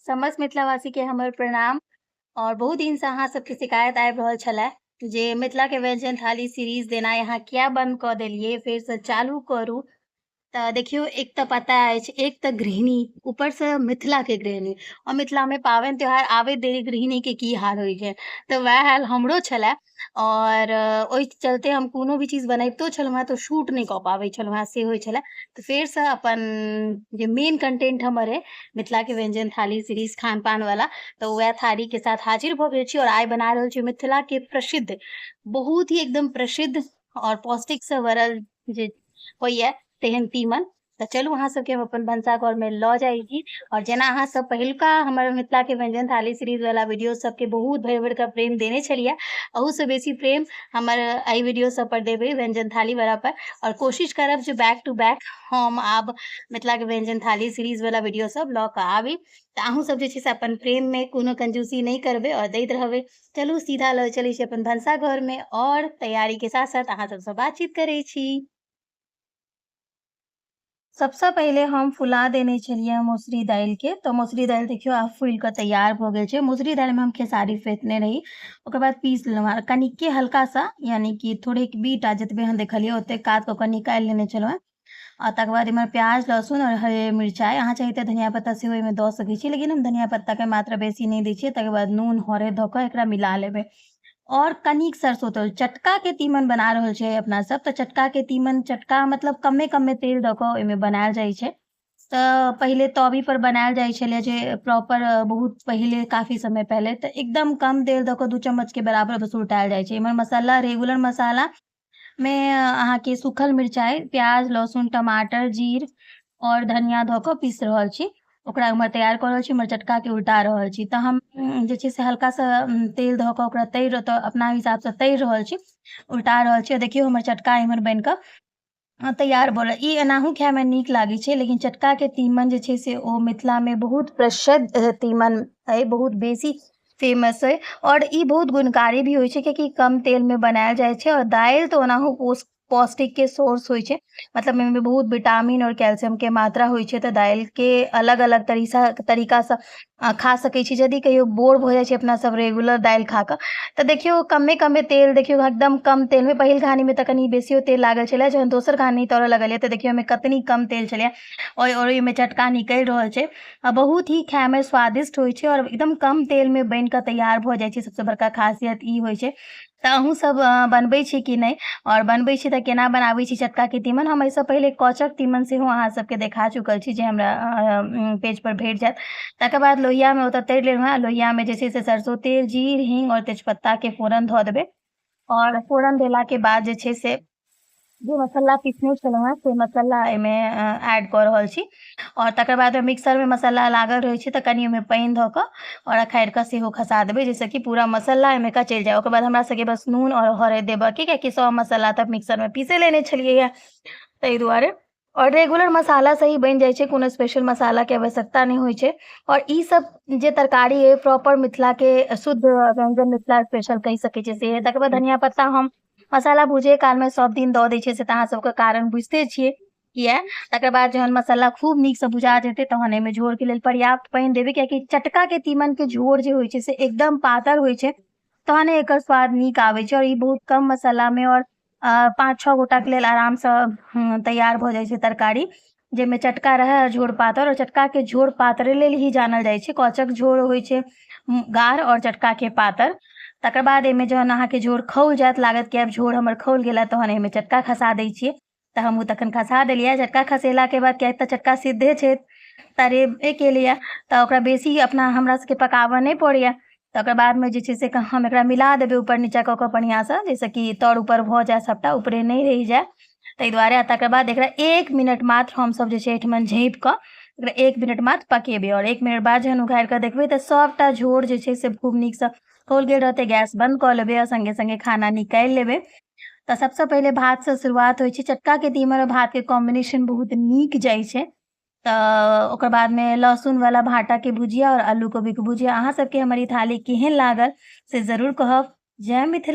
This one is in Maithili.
समस्त मिथिलावासी के हमर प्रणाम। और बहुत दिन से अहाँ सबके शिकायत आबि रहल छले जे मिथिला के व्यंजन थाली सीरीज देनाइ अहाँ किया बंद कऽ देलियै, फेर से चालू करू। देखियौ, एक तऽ पता अछि, एक तऽ गृहिणी, ऊपर से मिथिला के गृहिणी, और मिथिला में पाबनि त्योहार आबैत देरी गृहिणी के की हाल होइ छै। तऽ वएह हाल हमरो छले। और ओहि चलते हम कोनो भी चीज बनैबितो छलहुँ हेँ तऽ शूट नहि कऽ पाबै छलहुँ हेँ, से होइ छले। तऽ फेरसँ अपन जे मेन कंटेंट हमर अइ, मिथिला के व्यंजन थाली सीरीज खान पान वाला, तो वएह थाली के साथ हाजिर भऽ गेल छी। और आइ बना रहल छी मिथिला के प्रसिद्ध, बहुत ही एकदम प्रसिद्ध और पौष्टिक से भरल जे होइए तेहन तीमन। तऽ चलू अहाँ सबके हम अपन भनसाघरमे लऽ जाइ छी। और जेना अहाँ सब पहिलुका हमर मिथिला के व्यंजन थाली सीरीज वाला वीडियो सबके बहुत भरि भरि कऽ प्रेम देने छलियै, अहू से बेसी प्रेम हमर एहि वीडियो सब पर देबै, व्यंजन थाली वाला पर। और कोशिश करब जे बैक टू बैक हम आब मिथिला के व्यंजन थाली सीरीज वाला वीडियो सब लऽ कऽ आबी। तऽ अहूँ सब जे छै से अपन प्रेम में कोनो कंजूसी नहीं करबै और दैत रहबै। चलू सीधा लऽ चलै छी अपन भनसाघर में, और तैयारी के साथ साथ अहाँ सबसँ बातचीत करै छी। सबसँ पहिले हम फुला देने छलियै मौसरी दालिके। तऽ मौसरी दालि देखियौ आब फूलि कऽ तैयार भऽ गेल छै। मौसरी दालिमे हम खेसारी फेंटने रही, ओकर बाद पीस लेलहुँ हेँ कनिके हल्का सा, यानी कि थोड़ेक बीटा जतबे अहाँ देखलियै ओतेक काट कऽ निकालि लेने छलहुँ हेँ। आ तकर बाद एम्हर प्याज लहसुन और हरे मिरचाइ, अहाँ चाही तऽ धनिया पत्ता सेहो एहिमे दऽ सकै छी, लेकिन हम धनिया पत्ताके मात्रा बेसी नहि दै छियै। तकर बाद नून हरदि धऽ कऽ एकरा मिला लेबै। और कनिक सरसो तेल, चटका के तीमन बना रहल छियै अपना सब, तऽ चटका के तीमन, चटका मतलब कमे कमे तेल दऽ कऽ ओहिमे बनायल जाइ छै। तऽ पहिले तवी पर बनायल जाइ छलै, जे प्रॉपर बहुत पहिले काफी समय पहले, तऽ एकदम कम तेल दऽ कऽ 2 चम्मच के बराबर बस उल्टायल जाइ छै। एम्हर मसाला, रेगुलर मसाला में अहाँके सूखल मिरचाइ, प्याज, लहसुन, टमाटर, जीर और धनिया धऽ कऽ पीस रहल छी। ओकरा एम्हर तैयार कऽ रहल छी, एम्हर चटकाके उल्टा रहल छी। तऽ हम जे छै से हल्का सा तेल धऽ कऽ ओकरा तरि, तऽ अपना हिसाबसँ तरि रहल छी, उल्टा रहल छी। देखियौ हमर चटका एम्हर बनि कऽ तैयार भऽ रहल। ई एनाहु खायमे नीक लागै छै, लेकिन चटकाके तीमन जे छै से ओ मिथिलामे बहुत प्रसिद्ध तीमन अइ, बहुत बेसी फेमस अइ। और ई बहुत गुणकारी भी होइ छै, कियाकि कम तेलमे बनायल जाइ छै। और दालि तऽ ओनाहु पौष्टिक के सोर्स होइ छै, मतलब एहिमे बहुत विटामिन और कैल्शियम के मात्रा होइ छै। तऽ दालिके अलग अलग तरीकासँ खा सकै छी। यदि कहियो बोर भऽ जाइ छै अपना सब रेगुलर दालि खा कऽ, तऽ देखियौ कमे कमे तेल, देखियौ एकदम कम तेलमे। पहिल कहानीमे तऽ कनि बेसियो तेल लागल छलै, जहन दोसर कहानी तरऽ लगलियै तऽ देखियौ ओहिमे कतनी कम तेल छलै, और ओहिमे चटका निकलि रहल छै। बहुत ही खायमे स्वादिष्ट होइ छै, और एकदम कम तेलमे बनि कऽ तैयार भऽ जाइ छै। सबसँ बड़का खासियत ई होइ छै। तऽ अहूँ सब बनबै छी कि नहि, और बनबै छी तऽ केना बनाबै छी चटकाके तीमन? हम एहिसँ पहिले कचक तीमन सेहो अहाँ सबके देखा चुकल छी, जे हमरा पेज पर भेट जायत। तकर बाद लोहियामे ओतऽ तरि लेलहुँ हेँ। लोहियामे जे छै से सरसो तेल, जीर, हींग और तेजपत्ताके फोरन धऽ देबै। और फोरन देलाके बाद जे छै से जे मसाला पीसने छलहुँ हेँ से मसाला एहिमे ऐड कऽ रहल छी। और तकर बाद मिक्सरमे मसाला लागल रहै छै, तऽ कनि ओहिमे पानि धऽ कऽ और अखाड़ि कऽ सेहो खसा देबै, जाहिसँ कि पूरा मसाला एहिमे का चलि जाय। ओकर बाद हमरा सबके बस नून और हरदि देबऽके, कियाकि सब मसाला तऽ मिक्सरमे पीसे लेने छलियै ये, ताहि दुआरे। और रेगुलर मसाला से ही बनि जाइ छै, कोनो स्पेशल मसालाके आवश्यकता नहि होइ छै। और ई सब जे तरकारी अइ प्रॉपर मिथिलाके शुद्ध व्यंजन, मिथिला स्पेशल कहि सकै छियै से। तकर बाद धनिया पत्ता हम मसाला भूजै कालमे सब दिन दऽ दै छियै, से तऽ अहाँ सबके कारण बुझिते छियै किया। तकर बाद जहन मसाला खूब नीकसँ भुजा जेतै, तहन एहिमे झोरके लेल पर्याप्त पानि देबै, कियाकि चटकाके तीमनके झोर जे होइ छै से एकदम पातर होइ छै, तहने एकर स्वाद नीक आबै छै। और ई बहुत कम मसालामे और 5-6 गोटाके लेल आरामसँ तैयार भऽ जाइ छै तरकारी, जाहिमे चटका रहै और झोर पातर। और चटकाके झोर पातरे लेल ही जानल जाइ छै। कचक झोर होइ छै गाढ़, और चटकाके पातर। तकर बाद एहिमे जहन अहाँके झोर खौल जायत, लागत कि आब झोर हमर खौल गेला, तहन एहिमे चटका खसा दै छियै। तऽ हमहूँ तखन खसा देलियै। चटका खसेलाके बाद, कियाकि तऽ चटका सिद्धे छै, तरेबे लिए, तऽ ओकरा बेसी अपना हमरा सबके पकाबऽ नहि पड़ैए। तकर बादमे जे छै से हम एकरा मिला देबै ऊपर नीचा कऽ कऽ बढ़िआँसँ, जाहिसँ कि तर ऊपर भऽ जाय, सबटा ऊपरे नहि रहि जाय, ताहि दुआरे। आ तकर बाद एकरा 1 मिनट मात्र हमसब जे छै एहिठमन झाँपि कऽ एकरा 1 मिनट मात्र पकेबै। और 1 मिनट बाद जहन उघारि कऽ देखबै तऽ सबटा झोर जे छै से खूब नीकसँ खौल गेल रहतै। गैस बंद कऽ लेबै और संगे संगे खाना निकालि लेबै। तऽ सबसँ पहिले भातसँ शुरुआत होइ छै। चटकाके तीमन और भातके कॉम्बिनेशन बहुत नीक जाइ छै। तऽ ओकर बादमे लहसुनवाला भाँटाके भुजिया और आलू कोबीके भुजिया। अहाँ सबके हमर ई थाली केहन लागल से जरूर कहब। जय मिथिला।